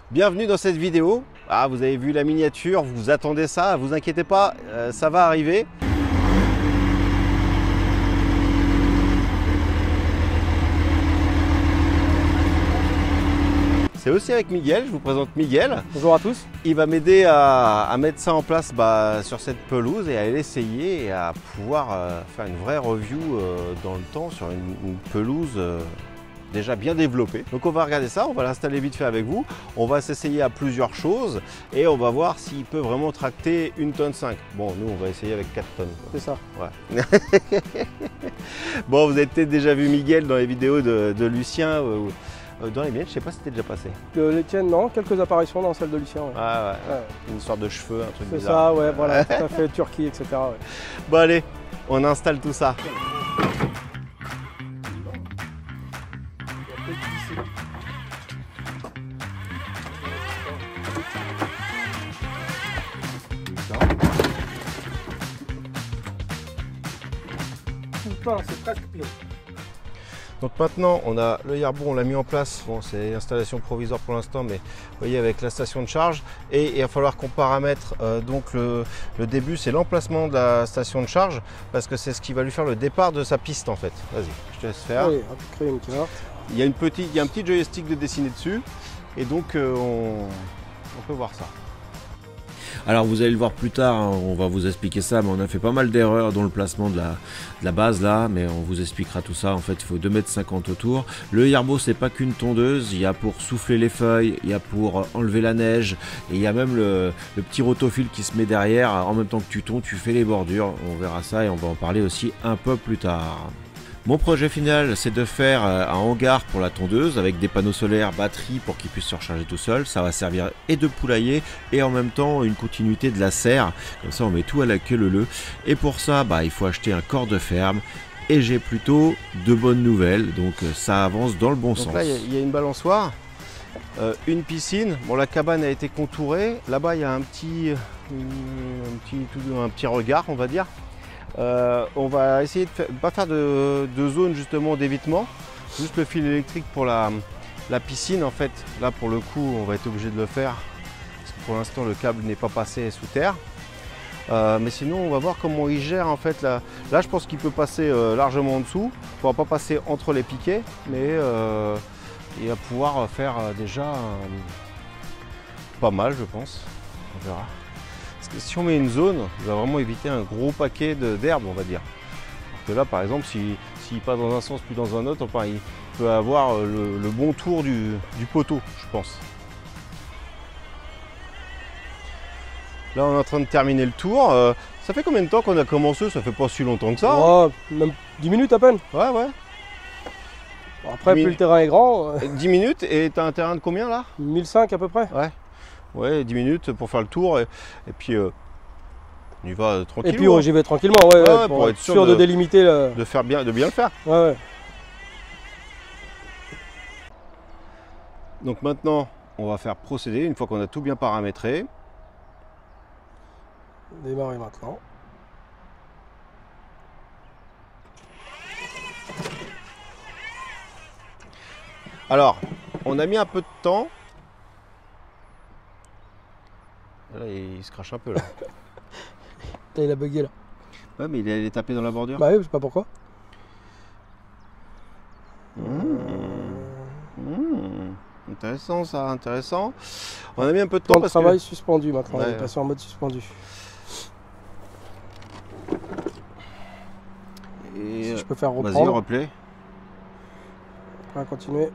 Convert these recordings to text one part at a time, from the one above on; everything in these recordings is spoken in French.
Bienvenue dans cette vidéo. Ah, vous avez vu la miniature, vous attendez ça, vous inquiétez pas, ça va arriver. C'est aussi avec Miguel, je vous présente Miguel. Bonjour à tous. Il va m'aider à mettre ça en place sur cette pelouse et à l'essayer et à pouvoir faire une vraie review dans le temps sur une pelouse déjà bien développée. Donc on va regarder ça, on va l'installer vite fait avec vous. On va s'essayer à plusieurs choses et on va voir s'il peut vraiment tracter 1,5 tonne. Bon, nous on va essayer avec 4 tonnes. C'est ça. Ouais. Bon, vous avez peut-être déjà vu Miguel dans les vidéos de Lucien. Dans les miennes, je sais pas si c'était déjà passé. Les tiennes, non, quelques apparitions dans celle de Lucien. Ouais. Ah ouais. Une sorte de cheveux, un truc C'est bizarre. ça, ouais, voilà, tout à fait, Turquie, etc. Ouais. Bon allez, on installe tout ça. C'est presque plein. Donc maintenant, on a le Yerbo, on l'a mis en place. Bon, c'est installation provisoire pour l'instant, mais vous voyez avec la station de charge. Et il va falloir qu'on paramètre donc le début, c'est l'emplacement de la station de charge, parce que c'est ce qui va lui faire le départ de sa piste en fait. Vas-y, je te laisse faire. Allez, on peut créer une carte. Il y a un petit joystick de dessiné dessus, et donc on peut voir ça. Alors vous allez le voir plus tard, hein, on va vous expliquer ça, mais on a fait pas mal d'erreurs dans le placement de la base là, mais on vous expliquera tout ça. En fait, il faut 2,50 m autour. Le Yerbo, c'est pas qu'une tondeuse, il y a pour souffler les feuilles, il y a pour enlever la neige, et il y a même le petit rotofil qui se met derrière. En même temps que tu tonds, tu fais les bordures. On verra ça et on va en parler aussi un peu plus tard. Mon projet final, c'est de faire un hangar pour la tondeuse avec des panneaux solaires, batterie pour qu'il puisse se recharger tout seul. Ça va servir et de poulailler et en même temps une continuité de la serre. Comme ça, on met tout à la queue leu. Et pour ça, il faut acheter un corps de ferme. Et j'ai plutôt de bonnes nouvelles. Donc ça avance dans le bon sens. Là, il y a une balançoire, une piscine. Bon, la cabane a été contourée. Là-bas, il y a un petit regard, on va dire. On va essayer de pas faire de zone justement d'évitement, juste le fil électrique pour la piscine en fait. Là pour le coup on va être obligé de le faire parce que pour l'instant le câble n'est pas passé sous terre. Mais sinon on va voir comment il gère en fait. Là je pense qu'il peut passer largement en dessous, il ne pourra pas passer entre les piquets, mais il va pouvoir faire déjà pas mal je pense, on verra. Parce que si on met une zone, il va vraiment éviter un gros paquet d'herbe, on va dire. Alors que là, par exemple, s'il passe dans un sens puis dans un autre, il peut avoir le bon tour du poteau, je pense. Là, on est en train de terminer le tour. Ça fait combien de temps qu'on a commencé? Ça fait pas si longtemps que ça. Oh, même 10 minutes à peine. Ouais, ouais. Bon, après, plus le terrain est grand. 10 minutes, et t'as un terrain de combien là? 1005 à peu près. Ouais. Ouais, 10 minutes pour faire le tour et puis on y va tranquillement. Et puis j'y vais tranquillement, ouais, pour être sûr de délimiter de bien le faire. Ouais. Donc maintenant, on va faire procéder une fois qu'on a tout bien paramétré. Démarrer maintenant. Alors, on a mis un peu de temps. Là, il se crache un peu là. Il a bugué là. Ouais, mais il est tapé dans la bordure. Bah oui, je sais pas pourquoi. Intéressant ça, intéressant. On a mis un peu de temps parce travail que... suspendu maintenant, Ouais, on est passé en mode suspendu. Et si je peux faire reprendre. Vas-y, replay. Continuer.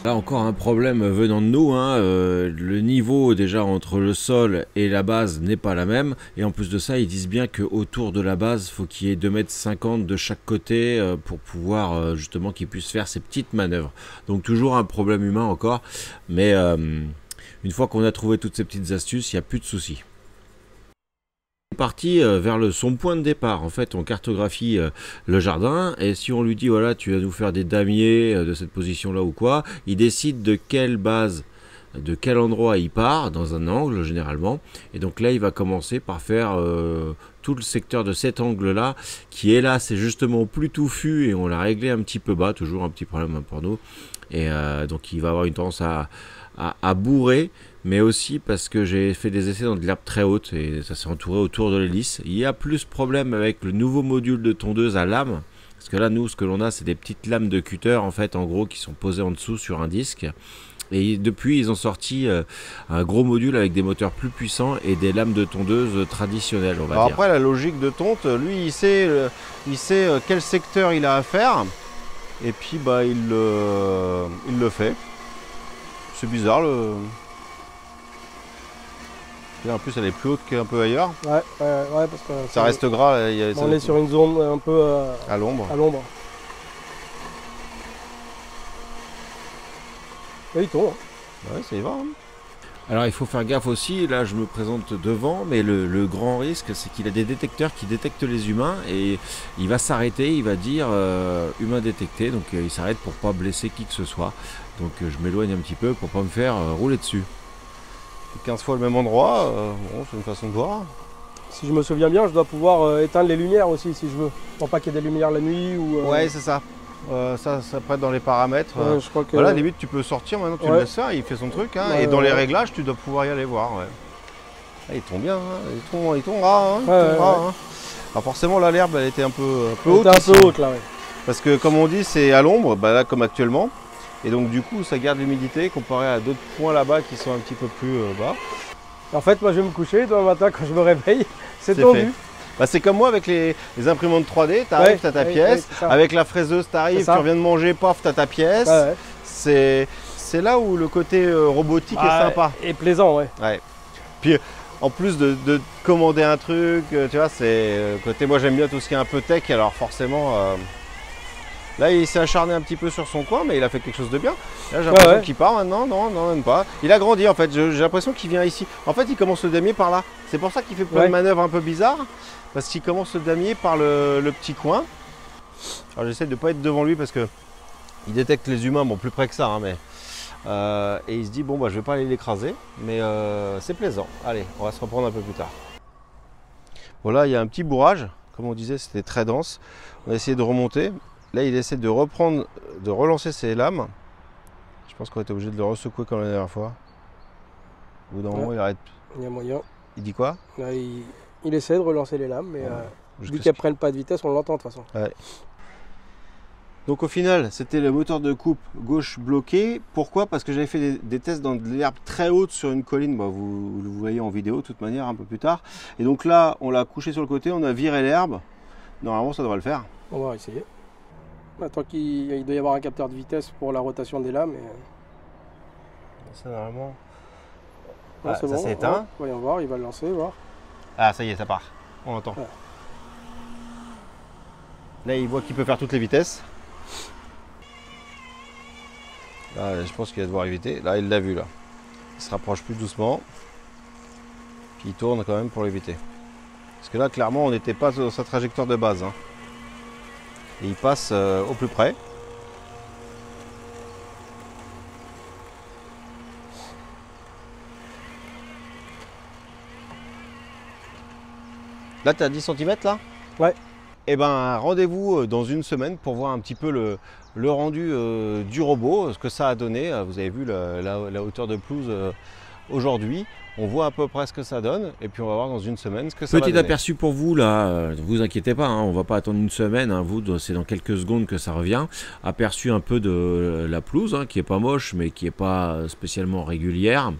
Là encore un problème venant de nous, hein. Le niveau déjà entre le sol et la base n'est pas la même, et en plus de ça ils disent bien qu'autour de la base faut qu'il y ait 2,50 m de chaque côté pour pouvoir justement qu'ils puissent faire ces petites manœuvres. Donc toujours un problème humain encore, mais une fois qu'on a trouvé toutes ces petites astuces, il n'y a plus de soucis. Parti vers son point de départ. En fait, on cartographie le jardin, et si on lui dit voilà, tu vas nous faire des damiers de cette position là ou quoi, il décide de quelle base de quel endroit il part, dans un angle généralement. Et donc là, il va commencer par faire tout le secteur de cet angle-là, qui est là, c'est justement plus touffu et on l'a réglé un petit peu bas, toujours un petit problème hein, pour nous. Et donc il va avoir une tendance à bourrer, mais aussi parce que j'ai fait des essais dans de l'herbe très haute et ça s'est entouré autour de l'hélice. Il y a plus problème avec le nouveau module de tondeuse à lame, parce que là, nous, ce que l'on a, c'est des petites lames de cutter, en fait, en gros, qui sont posées en dessous sur un disque. Et depuis, ils ont sorti un gros module avec des moteurs plus puissants et des lames de tondeuse traditionnelles, on va Alors dire. après, la logique de tonte, lui, il sait quel secteur il a à faire. Et puis, bah, il le fait. C'est bizarre. Et en plus, elle est plus haute qu'un peu ailleurs. Ouais, parce que Ça reste gras. on est sur une zone un peu à l'ombre. à l'ombre. Et il tombe. Hein. Ouais, ça y va. Hein. Alors il faut faire gaffe aussi, là je me présente devant, mais le grand risque c'est qu'il a des détecteurs qui détectent les humains et il va s'arrêter, il va dire humain détecté, donc il s'arrête pour pas blesser qui que ce soit. Donc je m'éloigne un petit peu pour pas me faire rouler dessus. 15 fois le même endroit, bon, c'est une façon de voir. Si je me souviens bien, je dois pouvoir éteindre les lumières aussi si je veux. Pour pas qu'il y ait des lumières la nuit ou. Ouais, c'est ça. Ça peut être dans les paramètres. Je crois que. Voilà, limite tu peux sortir maintenant, tu le laisses faire, il fait son truc. Hein, et dans les réglages, tu dois pouvoir y aller voir. Ouais. Ah, il tombe bien, hein, il tombe ras. Hein, hein. Alors forcément, là, l'herbe, elle était un peu haute. Un peu haute là, ouais. Parce que comme on dit, c'est à l'ombre, bah, là comme actuellement. Et donc du coup, ça garde l'humidité comparé à d'autres points là-bas qui sont un petit peu plus bas. En fait, moi je vais me coucher, demain matin quand je me réveille, c'est tendu. Bah, c'est comme moi avec les imprimantes 3D, tu arrives, tu as ta pièce. Avec la fraiseuse, tu arrives, tu reviens de manger, paf, tu as ta pièce. C'est là où le côté robotique est sympa. Et plaisant, ouais. Puis en plus de commander un truc, tu vois, c'est côté. Moi j'aime bien tout ce qui est un peu tech, alors forcément. Là, il s'est acharné un petit peu sur son coin, mais il a fait quelque chose de bien. Là, j'ai l'impression qu'il part maintenant. Non, même pas. Il a grandi en fait. J'ai l'impression qu'il vient ici. En fait, il commence le damier par là. C'est pour ça qu'il fait plein de manœuvres un peu bizarres. Parce qu'il commence le damier par le petit coin. Alors, j'essaie de ne pas être devant lui parce que il détecte les humains, bon, plus près que ça. Hein, mais, et il se dit, bon, bah, je vais pas aller l'écraser. Mais c'est plaisant. Allez, on va se reprendre un peu plus tard. Voilà, il y a un petit bourrage. Comme on disait, c'était très dense. On a essayé de remonter. Là, il essaie de relancer ses lames. Je pense qu'on va être obligé de le ressecouer comme la dernière fois. Au bout d'un moment, il arrête. Il y a moyen. Il dit quoi? Là, il essaie de relancer les lames, mais vu qu'elles prennent pas de vitesse, on l'entend de toute façon. Ouais. Donc au final, c'était le moteur de coupe gauche bloqué. Pourquoi? Parce que j'avais fait des tests dans de l'herbe très haute sur une colline. Bah, vous le voyez en vidéo de toute manière un peu plus tard. Et donc là, on l'a couché sur le côté, on a viré l'herbe. Normalement, ça devrait le faire. On va essayer. Tant qu'il doit y avoir un capteur de vitesse pour la rotation des lames. Ça normalement. Ah, c'est ça bon, s'est éteint. Voyons voir, il va le lancer, voir. Ah, ça y est, ça part. On l'entend. Ouais. Là, il voit qu'il peut faire toutes les vitesses. Là, je pense qu'il va devoir éviter. Là, il l'a vu là. Il se rapproche plus doucement. Puis il tourne quand même pour l'éviter. Parce que là, clairement, on n'était pas sur sa trajectoire de base. Hein. Et il passe au plus près. Là, tu as 10 cm là? Ouais. Eh ben, rendez-vous dans une semaine pour voir un petit peu le rendu du robot, ce que ça a donné. Vous avez vu la hauteur de pelouse aujourd'hui. On voit à peu près ce que ça donne et puis on va voir dans une semaine ce que ça va donner. Petit aperçu pour vous là, ne vous inquiétez pas, hein, on va pas attendre une semaine, hein, c'est dans quelques secondes que ça revient. Aperçu un peu de la pelouse, hein, qui est pas moche mais qui est pas spécialement régulière.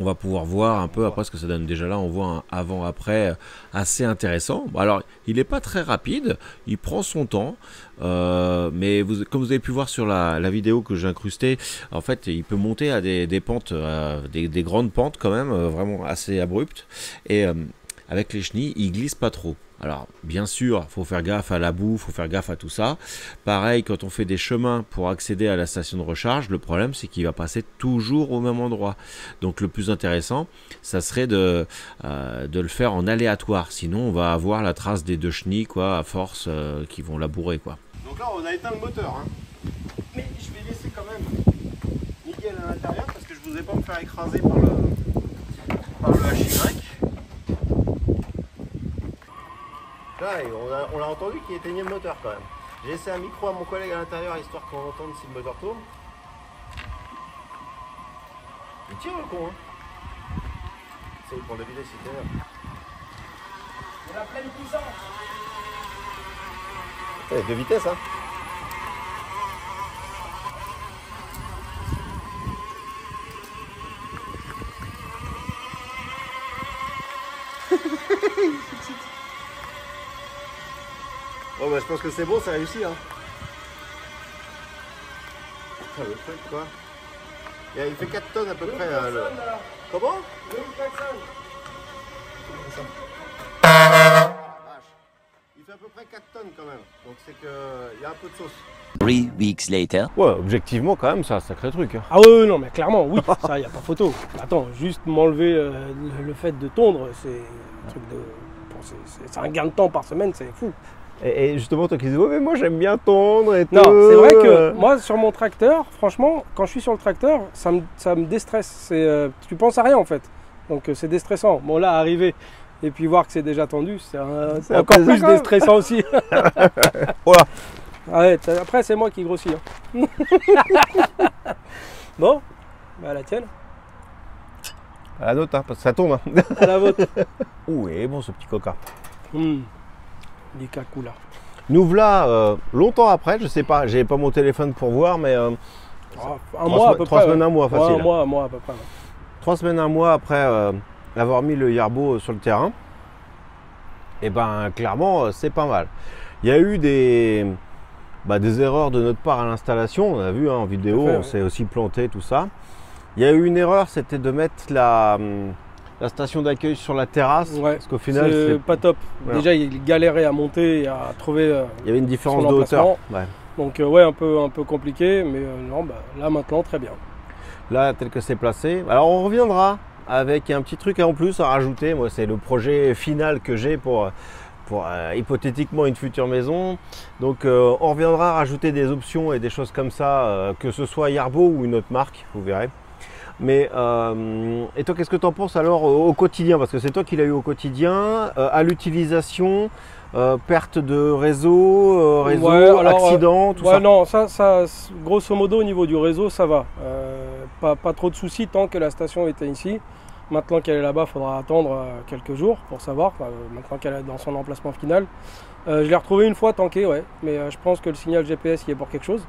On va pouvoir voir un peu après ce que ça donne. Déjà là, on voit un avant-après assez intéressant. Alors, il n'est pas très rapide, il prend son temps, mais comme vous avez pu voir sur la vidéo que j'ai incrustée, en fait, il peut monter à des pentes, des grandes pentes quand même, vraiment assez abruptes. Et avec les chenilles, il glisse pas trop. Alors, bien sûr, il faut faire gaffe à la boue, il faut faire gaffe à tout ça. Pareil, quand on fait des chemins pour accéder à la station de recharge, le problème, c'est qu'il va passer toujours au même endroit. Donc, le plus intéressant, ça serait de le faire en aléatoire. Sinon, on va avoir la trace des deux chenilles, quoi, à force, qui vont labourer, quoi. Donc là, on a éteint le moteur. Hein. Mais je vais laisser quand même Miguel à l'intérieur parce que je je voudrais pas me faire écraser par le HY. Là, on l'a entendu qu'il éteignait le moteur quand même. J'ai laissé un micro à mon collègue à l'intérieur histoire qu'on entende si le moteur tourne. Il tire le con, hein. C'est pour le vider, c'est énorme. On a pleine puissance. C'est 2 vitesses, hein. Bon bah je pense que c'est bon, ça réussit, hein. Ah, le truc quoi. Il fait 4 tonnes à peu près. Comment? Il fait à peu près 4 tonnes quand même. Donc c'est qu'il y a un peu de sauce. 3 weeks later. Ouais, objectivement quand même c'est un sacré truc. Hein. Ah oui, non mais clairement, oui, ça y a pas photo. Attends, juste m'enlever le fait de tondre, c'est un truc de... C'est un gain de temps par semaine, c'est fou. Et justement, toi qui dis, ouais, mais moi j'aime bien tondre et tout. Non, c'est vrai que moi sur mon tracteur, franchement, quand je suis sur le tracteur, ça me déstresse. Tu penses à rien en fait. Donc c'est déstressant. Bon là, arriver et puis voir que c'est déjà tendu, c'est encore plus déstressant aussi. Voilà. Ouais, après, c'est moi qui grossis. Hein. Bon, bah la tienne. À la nôtre, hein, parce que ça tombe. Hein. À la vôtre. Ouh, et bon ce petit coca. Du cacou là. Nous voilà longtemps après, je sais pas, j'ai pas mon téléphone pour voir, mais un mois à peu près. 3 semaines, un mois facile. Ouais, un mois à peu près. Ouais. 3 semaines, un mois après avoir mis le Yarbo sur le terrain, et ben clairement c'est pas mal. Il y a eu des erreurs de notre part à l'installation, on a vu hein, en vidéo, on s'est aussi planté, tout ça. Il y a eu une erreur, c'était de mettre la station d'accueil sur la terrasse, ouais, parce qu'au final c'est pas top. Voilà. Déjà il galérait à monter et à trouver il y avait une différence de hauteur. Ouais. Donc ouais, un peu compliqué, mais non, là maintenant très bien. Là tel que c'est placé. Alors on reviendra avec un petit truc en plus à rajouter. Moi c'est le projet final que j'ai pour hypothétiquement une future maison. Donc on reviendra rajouter des options et des choses comme ça, que ce soit Yarbo ou une autre marque, vous verrez. Mais et toi qu'est-ce que tu en penses alors au quotidien? Parce que c'est toi qui l'as eu au quotidien, à l'utilisation, perte de réseau, ouais, alors, accident, tout ouais, ça. Non, ça grosso modo au niveau du réseau ça va. Pas trop de soucis tant que la station était ici. Maintenant qu'elle est là-bas, il faudra attendre quelques jours pour savoir, maintenant qu'elle est dans son emplacement final. Je l'ai retrouvé une fois tanké, ouais, mais je pense que le signal GPS y est pour quelque chose.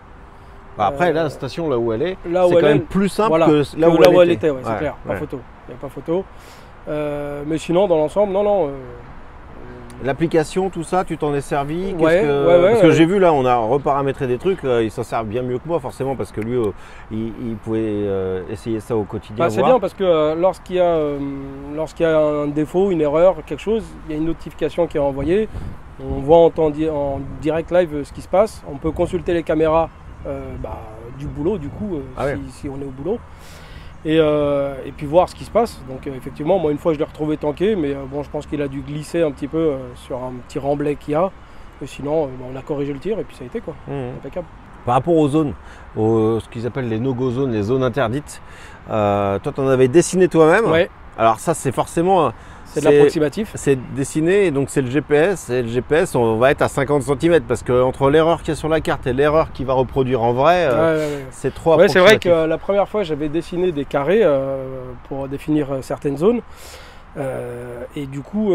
Après, là, la station, là où elle est, c'est quand même plus simple voilà, que là où elle était. Ouais, c'est clair, pas photo. Il n'y a pas photo. Mais sinon, dans l'ensemble, non. L'application, tout ça, tu t'en es servi? Ouais, parce que j'ai vu là, on a reparamétré des trucs, il s'en sert bien mieux que moi forcément parce que lui, il pouvait essayer ça au quotidien. C'est bien parce que lorsqu'il y a un défaut, une erreur, quelque chose, il y a une notification qui est envoyée. On voit en direct live ce qui se passe. On peut consulter les caméras du boulot du coup, si on est au boulot. Et puis voir ce qui se passe. Donc effectivement, moi une fois je l'ai retrouvé tanké, mais bon je pense qu'il a dû glisser un petit peu sur un petit remblai qu'il y a. Et sinon on a corrigé le tir et puis ça a été quoi. Impeccable. Par rapport aux zones, ce qu'ils appellent les no-go zones, les zones interdites, toi tu en avais dessiné toi-même. Ouais. Alors ça c'est forcément... C'est de l'approximatif. C'est dessiné et donc c'est le GPS. Et le GPS, on va être à 50 cm parce qu'entre l'erreur qu'il y a sur la carte et l'erreur qu'il va reproduire en vrai, c'est trop approximatif. C'est vrai que la première fois, j'avais dessiné des carrés pour définir certaines zones. Et du coup,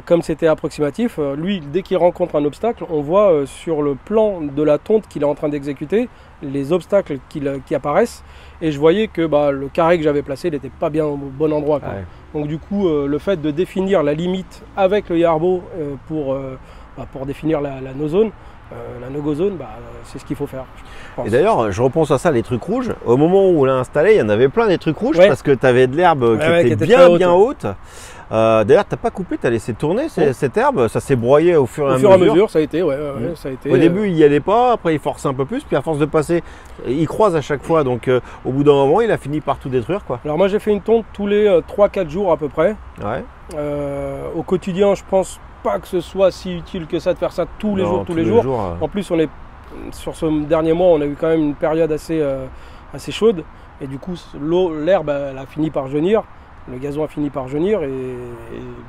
comme c'était approximatif, lui, dès qu'il rencontre un obstacle, on voit sur le plan de la tonte qu'il est en train d'exécuter les obstacles qui apparaissent. Et je voyais que le carré que j'avais placé n'était pas bien au bon endroit. Quoi. Ouais. Donc du coup, le fait de définir la limite avec le Yarbo pour définir la no-zone, la no-go zone, c'est ce qu'il faut faire. Et d'ailleurs, je repense à ça, les trucs rouges. Au moment où on l'a installé, il y en avait plein des trucs rouges parce que tu avais de l'herbe qui était bien haute. D'ailleurs, tu n'as pas coupé, tu as laissé tourner cette herbe, ça s'est broyé au fur et à mesure. Au fur et à mesure, ça a été, ça a été. Au début, il n'y allait pas, après il forçait un peu plus, puis à force de passer, il croise à chaque fois. Donc au bout d'un moment, il a fini par tout détruire, quoi. Alors moi, j'ai fait une tonte tous les 3-4 jours à peu près. Ouais. Au quotidien, je pense pas que ce soit si utile que ça de faire ça tous les jours. En plus, sur ce dernier mois, on a eu quand même une période assez chaude. Et du coup, l'herbe, elle a fini par jaunir, le gazon a fini par jaunir, et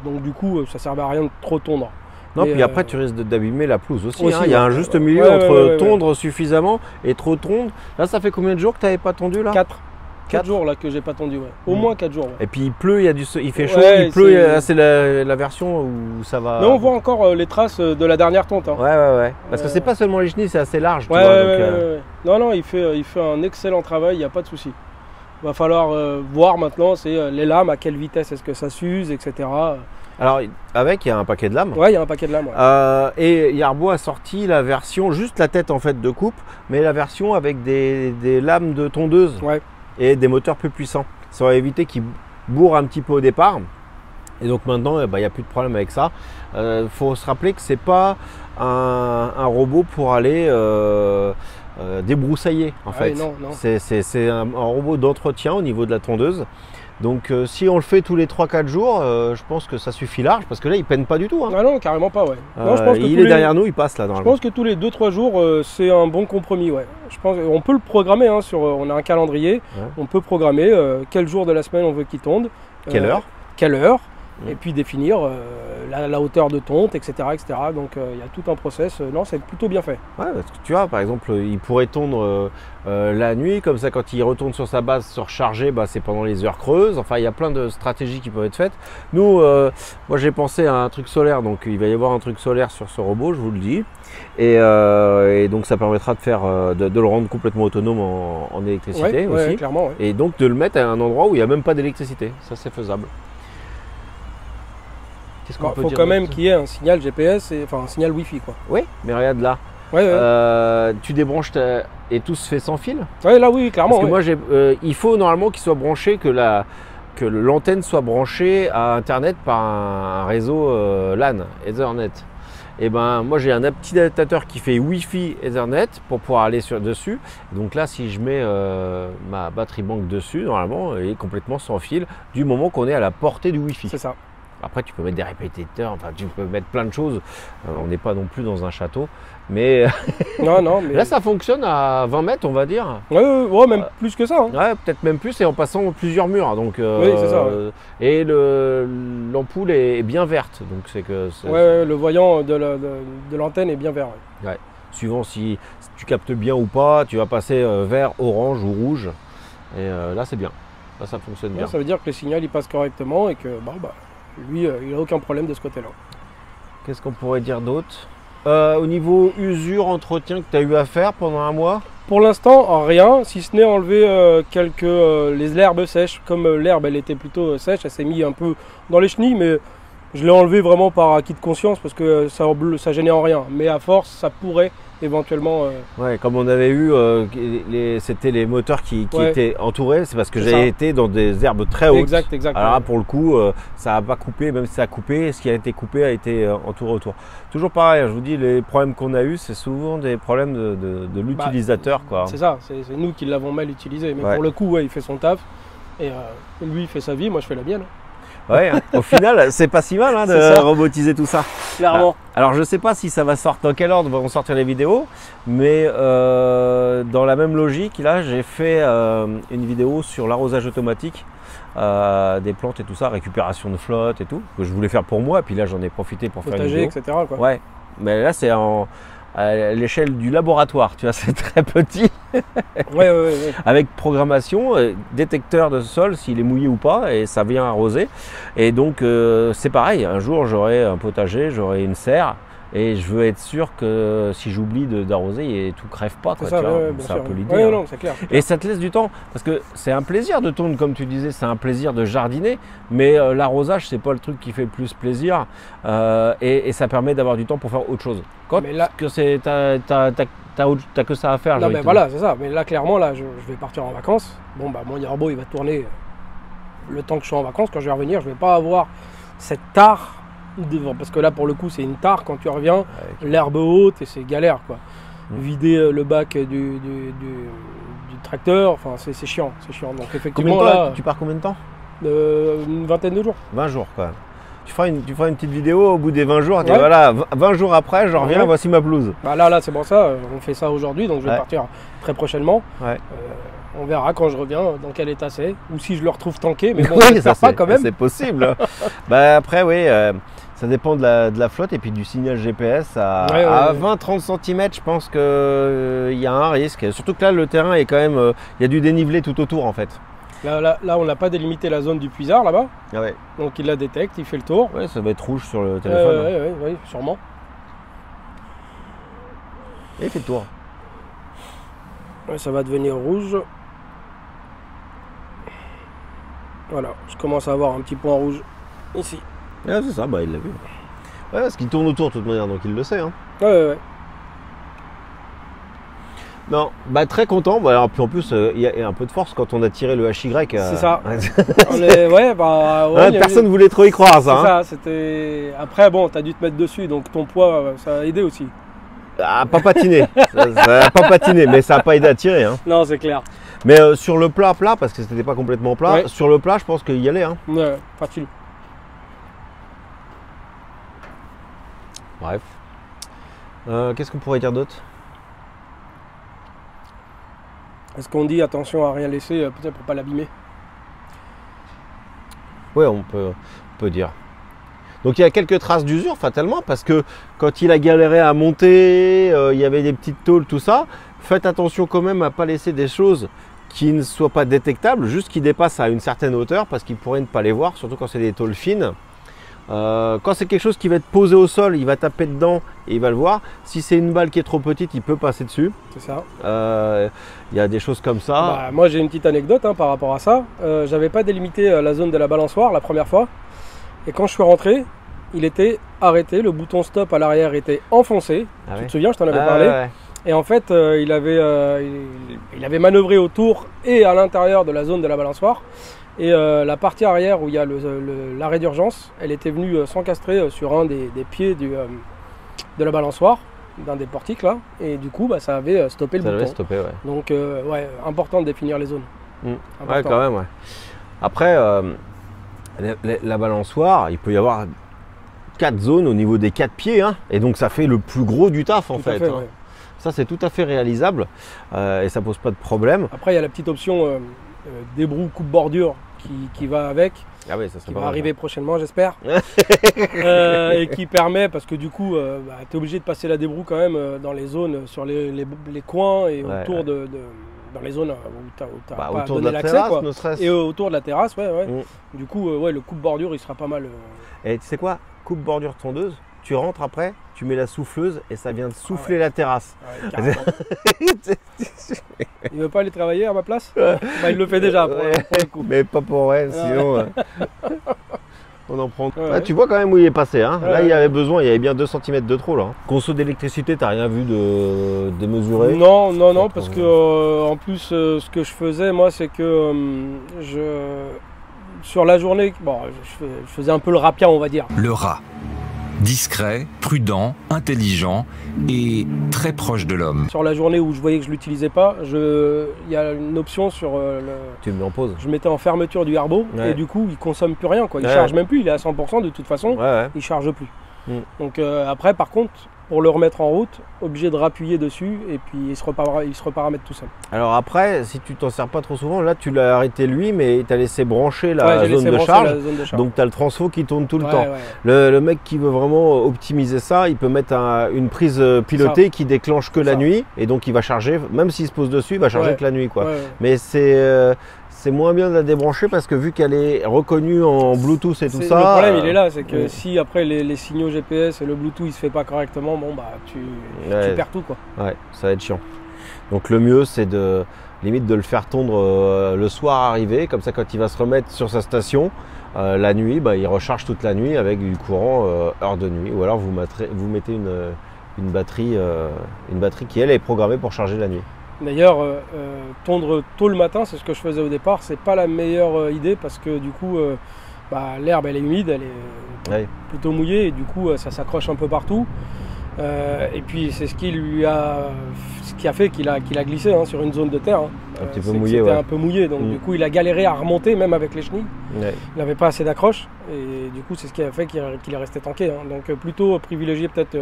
donc du coup, ça servait à rien de trop tondre. Non, Et, puis après, tu risques d'abîmer la pelouse aussi. aussi, Hein. Il y a ouais. un juste milieu Ouais, entre ouais, tondre suffisamment et trop tondre. Là, ça fait combien de jours que tu n'avais pas tondu là? 4 Quatre jours là que j'ai pas tondu, ouais. Au Mm. moins 4 jours. Ouais. Et puis il pleut, il fait chaud, Ouais, il pleut. c'est- C'est la version où ça va. Mais on voit encore les traces de la dernière tonte. Hein. Ouais. Parce que c'est pas seulement les chenilles, c'est assez large. Tu Ouais, vois, ouais, donc, ouais. Non, non, il fait un excellent travail, il n'y a pas de souci. Il va falloir voir maintenant, c'est les lames, à quelle vitesse est-ce que ça s'use, etc. Alors, avec, il y a un paquet de lames. Ouais, il y a un paquet de lames. Ouais. Et Yarbo a sorti la version, juste la tête en fait de coupe, mais la version avec des lames de tondeuse Ouais. et des moteurs plus puissants. Ça va éviter qu'ils bourrent un petit peu au départ. Et donc maintenant, il n'y a plus de problème avec ça. Faut se rappeler que c'est pas un robot pour aller débroussailler en Ah fait. oui, non. C'est un robot d'entretien au niveau de la tondeuse. Donc si on le fait tous les 3-4 jours, je pense que ça suffit large parce que là il peine pas du tout. Hein. Ah non, carrément pas, ouais. Non, je pense que il tous est les- derrière nous, il passe là Je normalement. pense que tous les 2-3 jours, c'est un bon compromis, ouais. Je pense on peut le programmer, hein, on a un calendrier, Ouais. on peut programmer quel jour de la semaine on veut qu'il tonde. Quelle heure Quelle heure, Mm. et puis définir la hauteur de tonte, etc. etc. Donc il y a tout un process. Non, c'est plutôt bien fait. Ouais, parce que tu vois, par exemple, il pourrait tondre la nuit, comme ça quand il retourne sur sa base, se recharger, c'est pendant les heures creuses. Enfin, il y a plein de stratégies qui peuvent être faites. Nous, moi j'ai pensé à un truc solaire, donc il va y avoir un truc solaire sur ce robot, je vous le dis. Et donc ça permettra de faire, de le rendre complètement autonome en électricité aussi. Ouais, clairement. Ouais. Et donc de le mettre à un endroit où il n'y a même pas d'électricité. Ça, c'est faisable. Qu'est-ce qu'on Il peut faut dire quand même d'autre? qu'il y ait un signal GPS, enfin un signal Wi-Fi, quoi. Oui, mais regarde là. Ouais. Tu débranches et tout se fait sans fil. Ouais, là, oui, clairement. Parce que ouais. moi, il faut normalement qu'il soit branché, que l'antenne soit branchée à Internet par un réseau LAN, Ethernet. Et ben moi j'ai un petit adaptateur qui fait Wi-Fi Ethernet pour pouvoir aller dessus. Donc là, si je mets ma batterie bank dessus, normalement, elle est complètement sans fil du moment qu'on est à la portée du Wi-Fi. C'est ça. Après, tu peux mettre des répétiteurs, enfin, tu peux mettre plein de choses. On n'est pas non plus dans un château. Mais Non, mais. là, ça fonctionne à 20 mètres, on va dire. Ouais, même plus que ça. Hein. Ouais, peut-être même plus, et en passant plusieurs murs. Donc, Oui, c'est ça, ouais. Et l'ampoule est bien verte. Donc, c'est que. Ouais, le voyant de l'antenne est bien vert. Ouais. Suivant si tu captes bien ou pas, tu vas passer vert, orange ou rouge. Et là, c'est bien. Là, ça fonctionne bien. Ouais, ça veut dire que le signal il passe correctement et que lui, il n'a aucun problème de ce côté-là. Qu'est-ce qu'on pourrait dire d'autre? Au niveau usure, entretien que tu as eu à faire pendant un mois? Pour l'instant, rien, si ce n'est enlever l'herbe sèche. Comme l'herbe, elle était plutôt sèche, elle s'est mise un peu dans les chenilles, mais je l'ai enlevé vraiment par acquis de conscience parce que ça gênait en rien. Mais à force, ça pourrait éventuellement... Ouais, comme on avait eu, c'était les moteurs qui Ouais. étaient entourés, c'est parce que C'est j'ai ça. été dans des herbes très hautes. Exact. Alors là, pour le coup, ça n'a pas coupé, même si ça a coupé, ce qui a été coupé a été entouré autour. Toujours pareil, je vous dis, les problèmes qu'on a eu, c'est souvent des problèmes de l'utilisateur, quoi. C'est ça, c'est nous qui l'avons mal utilisé. Mais Ouais. pour le coup, ouais, il fait son taf. Et lui, il fait sa vie, moi je fais la mienne. Ouais, au final, c'est pas si mal C'est de ça. robotiser tout ça. Clairement. Alors je sais pas si ça va sortir, dans quel ordre vont sortir les vidéos, mais dans la même logique, là j'ai fait une vidéo sur l'arrosage automatique des plantes et tout ça, récupération de flotte et tout, que je voulais faire pour moi, et puis là j'en ai profité pour faire une Potager, vidéo. etc. Quoi. Ouais, mais là c'est à l'échelle du laboratoire, tu vois, c'est très petit, Ouais. avec programmation, détecteur de sol, s'il est mouillé ou pas, et ça vient arroser. Et donc c'est pareil, un jour j'aurai un potager, j'aurai une serre, et je veux être sûr que si j'oublie d'arroser, tout crève pas, quoi, C'est ça, tu vois. ouais, bien C'est un sûr. peu l'idée. Ouais, hein. non, c'est clair. Et ça te laisse du temps, parce que c'est un plaisir de tondre, comme tu disais, c'est un plaisir de jardiner, mais l'arrosage, c'est pas le truc qui fait le plus plaisir, et ça permet d'avoir du temps pour faire autre chose. Quand Mais là- que t'as que ça à faire, Non, j'ai envie mais de te voilà, c'est ça. Mais là, clairement, là, je vais partir en vacances. Bon, mon Yarbo, il va tourner le temps que je suis en vacances. Quand je vais revenir, je vais pas avoir cette tare devant. Parce que là, pour le coup, c'est une tare quand tu reviens, dire. l'herbe haute et c'est galère, quoi. Mm. Vider le bac du tracteur, enfin, c'est chiant. C'est chiant. Donc, Combien effectivement, de temps, là, tu pars combien de temps? une vingtaine de jours. 20 jours, quoi. Tu feras une petite vidéo au bout des 20 jours, tu dis, Ouais. voilà, 20 jours après, je reviens, Ouais. voici ma blouse. Bah là, c'est bon ça. On fait ça aujourd'hui, donc je vais Ouais. partir très prochainement. Ouais. On verra quand je reviens dans quel état c'est, ou si je le retrouve tanké, mais bon, Oui, j'espère pas quand même. c'est possible. Bah, après, oui, ça dépend de la flotte et puis du signal GPS. À 20-30 cm, je pense qu'il y a un risque. Surtout que là, le terrain est quand même. Il y a du dénivelé tout autour en fait. Là, on n'a pas délimité la zone du puisard là-bas. Ah ouais. Donc il la détecte, il fait le tour. Ouais, ça va être rouge sur le téléphone. Oui, sûrement. Et il fait le tour. Ouais, ça va devenir rouge. Voilà, je commence à avoir un petit point rouge ici. Ouais, c'est ça, bah il l'a vu. Ouais, parce qu'il tourne autour de toute manière, donc il le sait. Hein. Ouais. Non, bah très content. Bah, alors, puis en plus, il y a un peu de force quand on a tiré le HY. C'est ça. Personne ne voulait trop y croire, ça. C'est ça, c'était. Après, bon, t'as dû te mettre dessus, donc ton poids, ça a aidé aussi. Ah, pas patiner. ça a pas patiné, mais ça n'a pas aidé à tirer. Hein. Non, c'est clair. Mais sur le plat, parce que c'était pas complètement plat, sur le plat, je pense qu'il y allait. Hein. Ouais, facile. Bref. Qu'est-ce qu'on pourrait dire d'autre? Est-ce qu'on dit attention à rien laisser, peut-être pour pas l'abîmer? Oui, on peut dire. Donc il y a quelques traces d'usure fatalement parce que quand il a galéré à monter, il y avait des petites tôles, tout ça. Faites attention quand même à ne pas laisser des choses qui ne soient pas détectables, juste qui dépassent à une certaine hauteur parce qu'il pourrait ne pas les voir, surtout quand c'est des tôles fines. Quand c'est quelque chose qui va être posé au sol, il va taper dedans et il va le voir. Si c'est une balle qui est trop petite, il peut passer dessus. C'est ça. Il y a des choses comme ça. Moi j'ai une petite anecdote par rapport à ça. J'avais pas délimité la zone de la balançoire la première fois. Et quand je suis rentré, il était arrêté. Le bouton stop à l'arrière était enfoncé. Tu te souviens, je t'en avais parlé. Ouais. Et en fait, il avait manœuvré autour et à l'intérieur de la zone de la balançoire. Et la partie arrière où il y a l'arrêt d'urgence, elle était venue s'encastrer sur un des pieds de la balançoire, d'un des portiques là, et du coup ça avait stoppé le bouton. Ça avait stoppé, ouais. Donc important de définir les zones. Ouais, quand même, ouais. Après, la balançoire, il peut y avoir 4 zones au niveau des 4 pieds, hein, et donc ça fait le plus gros du taf en fait. Ouais. Ça c'est tout à fait réalisable et ça pose pas de problème. Après il y a la petite option d'ébrou coupe bordure qui va avec, ça qui va arriver prochainement j'espère, et qui permet, parce que du coup tu es obligé de passer la débroue quand même dans les zones, sur les coins et autour dans les zones où tu n'as pas autour donné de la l'accès, terrasse, et autour de la terrasse, Du coup le coupe bordure il sera pas mal. Et tu sais quoi, coupe bordure tondeuse, tu rentres après, tu mets la souffleuse et ça vient de souffler la terrasse. Il veut pas aller travailler à ma place? Il le fait déjà pour le coup. Mais pas pour elle, sinon on en prend. Tu vois quand même où il est passé. Hein. Là il y avait besoin, il y avait bien 2 cm de trop là. Conso d'électricité, t'as rien vu de démesuré? Non, parce que en plus ce que je faisais moi c'est que sur la journée, je faisais un peu le rapia on va dire. Le rat. Discret, prudent, intelligent et très proche de l'homme. Sur la journée où je voyais que je ne l'utilisais pas, il y a une option sur Tu me mets en pause. Je mettais en fermeture du Yarbo et du coup il ne consomme plus rien. Il ne charge même plus, il est à 100% de toute façon, il ne charge plus. Donc après par contre, pour le remettre en route, obligé de rappuyer dessus et puis il se reparamètre tout seul. Alors après, si tu t'en sers pas trop souvent, là tu l'as arrêté lui, mais tu as laissé brancher la zone de charge. Donc tu as le transfo qui tourne tout le temps. Le mec qui veut vraiment optimiser ça, il peut mettre une prise pilotée qui déclenche que la nuit et donc il va charger, même s'il se pose dessus, il va charger que la nuit. Mais c'est moins bien de la débrancher parce que vu qu'elle est reconnue en Bluetooth et tout ça... Le problème il est là, c'est que si après les signaux GPS et le Bluetooth il se fait pas correctement, tu perds tout quoi. Ouais, ça va être chiant. Donc le mieux c'est limite de le faire tondre le soir arrivé, comme ça quand il va se remettre sur sa station, la nuit, il recharge toute la nuit avec du courant heure de nuit. Ou alors vous mettez une batterie qui elle est programmée pour charger la nuit. D'ailleurs, tondre tôt le matin, c'est ce que je faisais au départ, c'est pas la meilleure idée parce que du coup, l'herbe elle est humide, elle est plutôt mouillée et du coup ça s'accroche un peu partout. Et puis c'est ce qui a fait qu'il a glissé sur une zone de terre. Un petit peu mouillé. C'était un peu mouillé, donc du coup il a galéré à remonter même avec les chenilles. Il n'avait pas assez d'accroche et du coup c'est ce qui a fait qu'il est resté tanké. Donc plutôt privilégier peut-être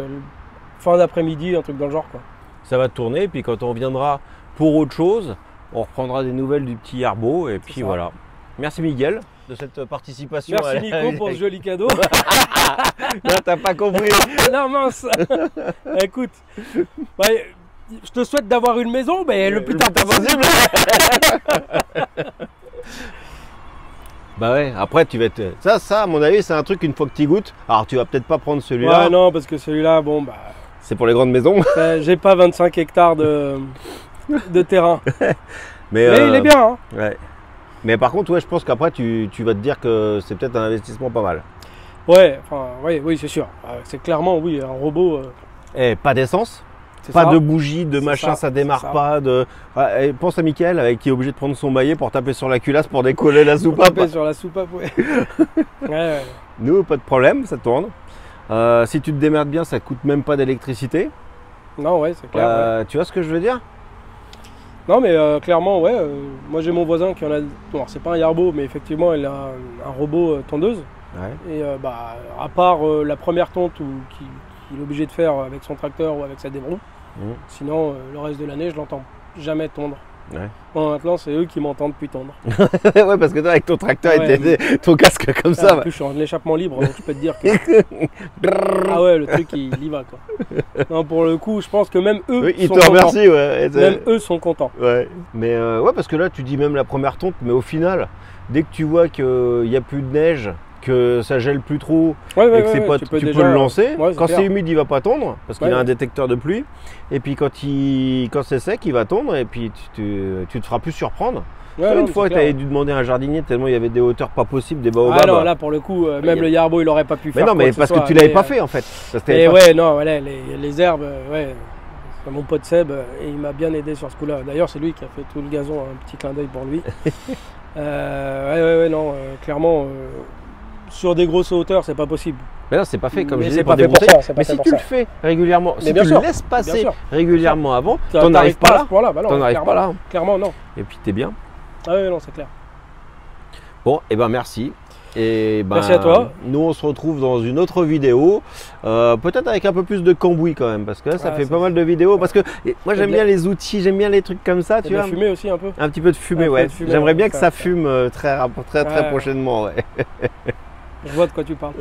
fin d'après-midi, un truc dans le genre quoi. Ça va tourner, puis quand on reviendra pour autre chose, on reprendra des nouvelles du petit Yarbo et puis ça. voilà. Merci Miguel de cette participation. Merci Nico pour ce joli cadeau. Là, t'as pas compris. Non mince. Écoute, bah, je te souhaite d'avoir une maison, mais le plus tard possible. Bah ouais, après tu vas être... Ça à mon avis c'est un truc une fois que tu goûtes. Alors tu vas peut-être pas prendre celui-là. Ouais, non, parce que celui-là, bon, bah, C'est pour les grandes maisons. j'ai pas 25 hectares de terrain. Mais il est bien, hein. Ouais. Mais par contre, ouais, je pense qu'après tu vas te dire que c'est peut-être un investissement pas mal. Ouais, enfin, oui, c'est sûr. C'est clairement, oui, un robot. Et pas d'essence, C'est pas ça. de bougie, de C'est machin, ça démarre c'est ça. pas. Ouais, et pense à Mickaël qui est obligé de prendre son maillet pour taper sur la culasse pour décoller la soupape. Taper sur la soupape, ouais. Ouais. Nous, pas de problème, ça tourne. Si tu te démerdes bien, ça coûte même pas d'électricité. Non, ouais, c'est clair. Ouais. Tu vois ce que je veux dire? Non, mais clairement, ouais. Moi, j'ai mon voisin qui en a. Bon, c'est pas un Yarbo, mais effectivement, il a un robot tondeuse. Ouais. Et bah, à part la première tonte qu'il est obligé de faire avec son tracteur ou avec sa débroue, sinon le reste de l'année je l'entends jamais tondre. Ouais. Bon, maintenant c'est eux qui m'entendent plus tondre. Ouais, parce que toi avec ton tracteur Ouais, et ton casque comme ça. En plus je suis en échappement libre, donc je peux te dire que... Ah ouais, le truc il y va quoi. Non, pour le coup je pense que même eux Oui, ils sont te contents. remercient, ouais. Même eux sont contents. Ouais. Mais ouais, parce que là tu dis même la première tonte, mais au final, dès que tu vois qu'il n'y a plus de neige, que ça gèle plus trop, Ouais, et que c'est pas, tu peux le lancer. Ouais, Quand clair. c'est humide, il va pas tondre parce qu'il Ouais, a un ouais. détecteur de pluie. Et puis quand c'est sec, il va tondre et puis tu te feras plus surprendre. Ouais, Toi, non, une mais fois, c'est tu clair. avais dû demander à un jardinier tellement il y avait des hauteurs pas possibles, des baobabs. Ah non, là pour le coup, même le Yarbo il aurait pas pu mais faire. non, mais quoi que parce ce que soit, tu l'avais mais, pas fait en fait. Parce que t'avais Et pas ouais, non, voilà, les herbes, ouais. Mon pote Seb, et il m'a bien aidé sur ce coup-là. D'ailleurs, c'est lui qui a fait tout le gazon, un petit clin d'œil pour lui. Ouais, non, clairement, sur des grosses hauteurs, c'est pas possible. Mais non, c'est pas fait comme Mais je disais c'est pour pas fait pour démonter. ça, c'est pas Mais fait si pour tu ça. le fais régulièrement, Mais si bien tu sûr, le laisses passer bien sûr. régulièrement avant, T'en t'en arrives pas à là. ce point-là, bah non, T'en arrives pas là. Clairement, non. Et puis t'es bien. Ah ouais, non, c'est clair. Bon, et ben merci. Et ben, Merci à toi. Nous on se retrouve dans une autre vidéo, peut-être avec un peu plus de cambouis quand même, parce que là ça Ouais, fait ça- pas mal de vidéos. Parce que moi j'aime bien les outils, j'aime bien les trucs comme ça, Et tu de la vois. fumée aussi un peu. Un petit peu de fumée, Un peu ouais. de fumée, J'aimerais ouais, bien que ça- ça fume très Ouais. prochainement, ouais. Je vois de quoi tu parles.